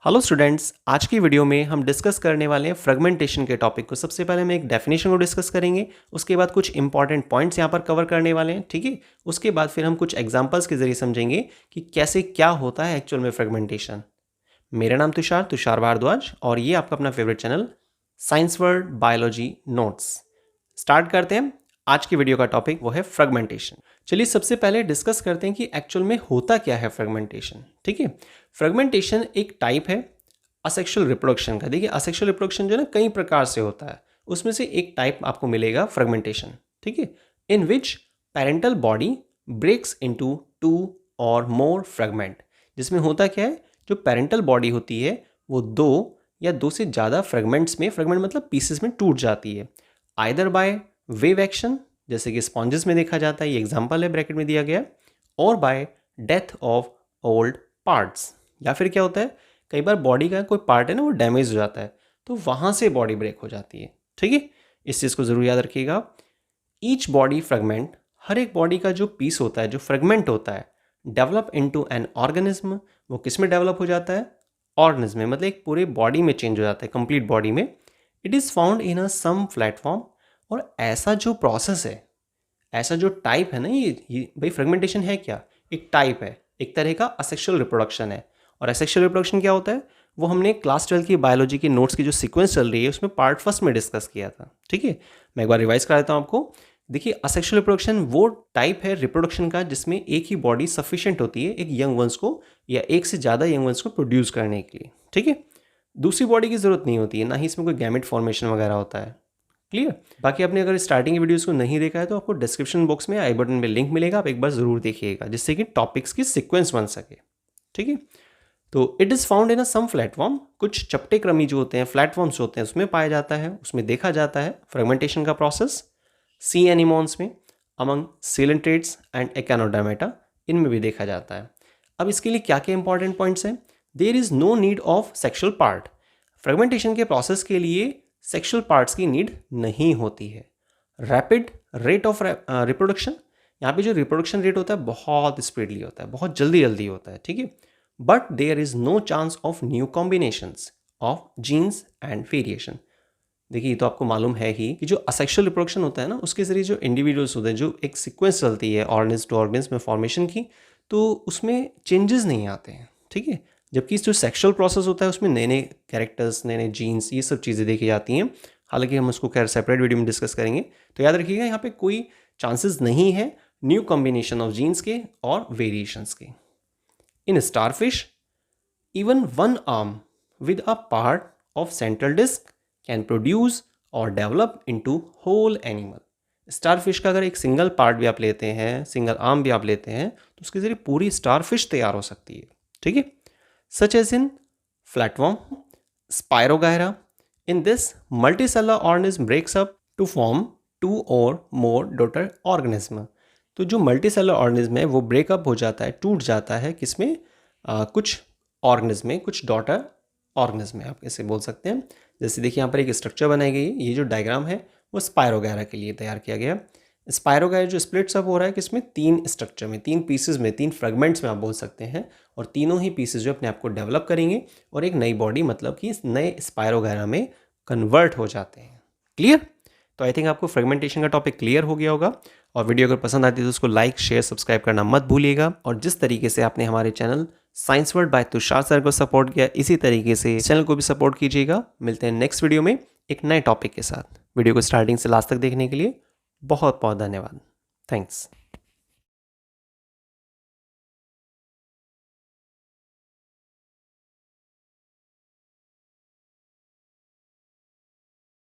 Hello students, आज की video में हम डिस्कस करने वाले हैं फ्रेगमेंटेशन के टॉपिक को। सबसे पहले हम एक डेफिनेशन को डिस्कस करेंगे, उसके बाद कुछ इंपॉर्टेंट पॉइंट्स यहाँ पर कवर करने वाले हैं, ठीक है। उसके बाद फिर हम कुछ एग्जांपल्स के जरिए समझेंगे कि कैसे क्या होता है एक्चुअल में फ्रेगमेंटेशन। मेरा नाम तुषार भारद्वाज और ये आपका अपना favourite channel science world biology notes. Start करते हैं। आज की वीडियो का टॉपिक वो है फ्रेगमेंटेशन। चलिए सबसे पहले डिस्कस करते हैं कि एक्चुअल में होता क्या है फ्रेगमेंटेशन, ठीक है। फ्रेगमेंटेशन एक टाइप है असेक्सुअल रिप्रोडक्शन का। देखिए असेक्सुअल रिप्रोडक्शन जो है ना कई प्रकार से होता है, उसमें से एक टाइप आपको मिलेगा फ्रेगमेंटेशन, ठीक है। इन विच पेरेंटल बॉडी ब्रेक्स इनटू 2 और मोर फ्रेगमेंट। जिसमें होता क्या है, जो पेरेंटल बॉडी होती है वो 2 या 2 से ज़्यादा फ्रेगमेंट्स में, फ्रेगमेंट मतलब पीसेस में टूट जाती है। आइदर बाय वेव एक्शन, जैसे कि स्पॉन्जेस में देखा जाता है, ये एग्जांपल है ब्रैकेट में दिया गया, और bye death of old parts. या फिर क्या होता है, कई बार बॉडी का कोई पार्ट है ना वो डैमेज हो जाता है, तो वहाँ से बॉडी ब्रेक हो जाती है, ठीक है। इस चीज़ को ज़रूर याद रखिएगा। ईच बॉडी फ्रेगमेंट, हर एक बॉडी का जो पीस होता है, जो फ्रेगमेंट होता है, डेवलप इनटू एन ऑर्गेनिज्म। वो किस में डेवलप हो जाता है, ऑर्गेनिज्म में, मतलब एक पूरे बॉडी में चेंज हो जाता है, कंप्लीट बॉडी में। It is found in a some platform. और ऐसा जो प्रोसेस है, ऐसा जो टाइप है ना, ये भाई फ्रेगमेंटेशन है क्या, एक टाइप है, एक तरह का असेक्सुअल रिप्रोडक्शन है। और असेक्सुअल रिप्रोडक्शन क्या होता है, वो हमने क्लास 12 की बायोलॉजी के नोट्स की जो सीक्वेंस चल रही है उसमें पार्ट फर्स्ट में डिस्कस किया था, ठीक है। मैं एक बार रिवाइज करा देता हूँ आपको। देखिए असेक्सुअल रिप्रोडक्शन वो टाइप है रिप्रोडक्शन का जिसमें एक ही बॉडी सफिशिएंट होती है एक यंग वंस को या एक से ज़्यादा यंग वंस को प्रोड्यूस करने के लिए, ठीक है। दूसरी बॉडी की ज़रूरत नहीं होती है, ना ही इसमें कोई गैमेट फॉर्मेशन वगैरह होता है। क्लियर। बाकी आपने अगर स्टार्टिंग की वीडियोस को नहीं देखा है तो आपको डिस्क्रिप्शन बॉक्स में आई बटन में लिंक मिलेगा, आप एक बार ज़रूर देखिएगा, जिससे कि टॉपिक्स की सीक्वेंस बन सके, ठीक है। तो it is found in a some platform, कुछ चपटे क्रमी जो होते हैं, प्लेटफॉर्म्स होते हैं, उसमें पाया जाता है, उसमें देखा जाता है फ्रेगमेंटेशन का प्रोसेस। सी एनिमॉन्स में, अमंग सीलेंट्रेट्स एंड एकानोडर्मेटा, इनमें भी देखा जाता है। अब इसके लिए क्या क्या इंपॉर्टेंट पॉइंट्स हैं। There is no need of sexual part. Fragmentation के प्रोसेस के लिए सेक्शुअल पार्ट्स की नीड नहीं होती है। रैपिड रेट ऑफ रिप्रोडक्शन, यहाँ पे जो रिप्रोडक्शन रेट होता है बहुत स्पीडली होता है, बहुत जल्दी जल्दी होता है, ठीक है। But there is no chance of new combinations of genes and variation. देखिए तो आपको मालूम है ही कि जो असेक्सुअल रिप्रोडक्शन होता है ना, उसके जरिए जो इंडिविजुअल्स होते हैं, जो एक सीक्वेंस चलती है ऑर्गेनिज्म टू ऑर्गेनिज्म में फॉर्मेशन की, तो उसमें चेंजेस नहीं आते हैं, ठीक है। जबकि जो सेक्सुअल प्रोसेस होता है उसमें नए नए कैरेक्टर्स, नए नए जीन्स, ये सब चीज़ें देखी जाती हैं। हालांकि हम उसको खैर सेपरेट वीडियो में डिस्कस करेंगे। तो याद रखिएगा यहाँ पे कोई चांसेस नहीं है न्यू कॉम्बिनेशन ऑफ जीन्स के और वेरिएशंस के। इन starfish, even one arm with a part of central disc can produce or develop into whole animal। Starfish का अगर एक सिंगल पार्ट भी आप लेते हैं, सिंगल आर्म भी आप लेते हैं, तो उसके जरिए पूरी स्टारफिश तैयार हो सकती है, ठीक है। Such as in flatworm, spirogyra. In this multicellular organism breaks up to form 2 और मोर डॉटर ऑर्गेनिज्म। तो जो मल्टीसेलुलर ऑर्गेनिज्म है वो ब्रेकअप हो जाता है, टूट जाता है, किसमें, कुछ ऑर्गेनिज्म में, कुछ डॉटर ऑर्गेनिज्म में, आप इसे बोल सकते हैं। जैसे देखिए यहाँ पर एक स्ट्रक्चर बनाई गई है, ये जो डायग्राम है वो स्पायरोगायरा के लिए तैयार किया गया। स्पायरोगायरा जो स्प्लिट्स अप हो रहा है किसमें, 3 स्ट्रक्चर में, 3 पीसेस में, 3 फ्रेगमेंट्स में आप बोल सकते हैं। और तीनों ही पीसेस जो अपने आप को डेवलप करेंगे और एक नई बॉडी, मतलब कि इस नए स्पायरोगायरा में कन्वर्ट हो जाते हैं। क्लियर। तो आई थिंक आपको फ्रेगमेंटेशन का टॉपिक क्लियर हो गया होगा। और वीडियो अगर पसंद आती है तो उसको लाइक, शेयर, सब्सक्राइब करना मत भूलिएगा। और जिस तरीके से आपने हमारे channel science world by Tushar sir को सपोर्ट किया, इसी तरीके से चैनल को भी सपोर्ट कीजिएगा। मिलते हैं नेक्स्ट वीडियो में एक नए टॉपिक के साथ। वीडियो को स्टार्टिंग से लास्ट तक देखने के लिए बहुत बहुत धन्यवाद। थैंक्स।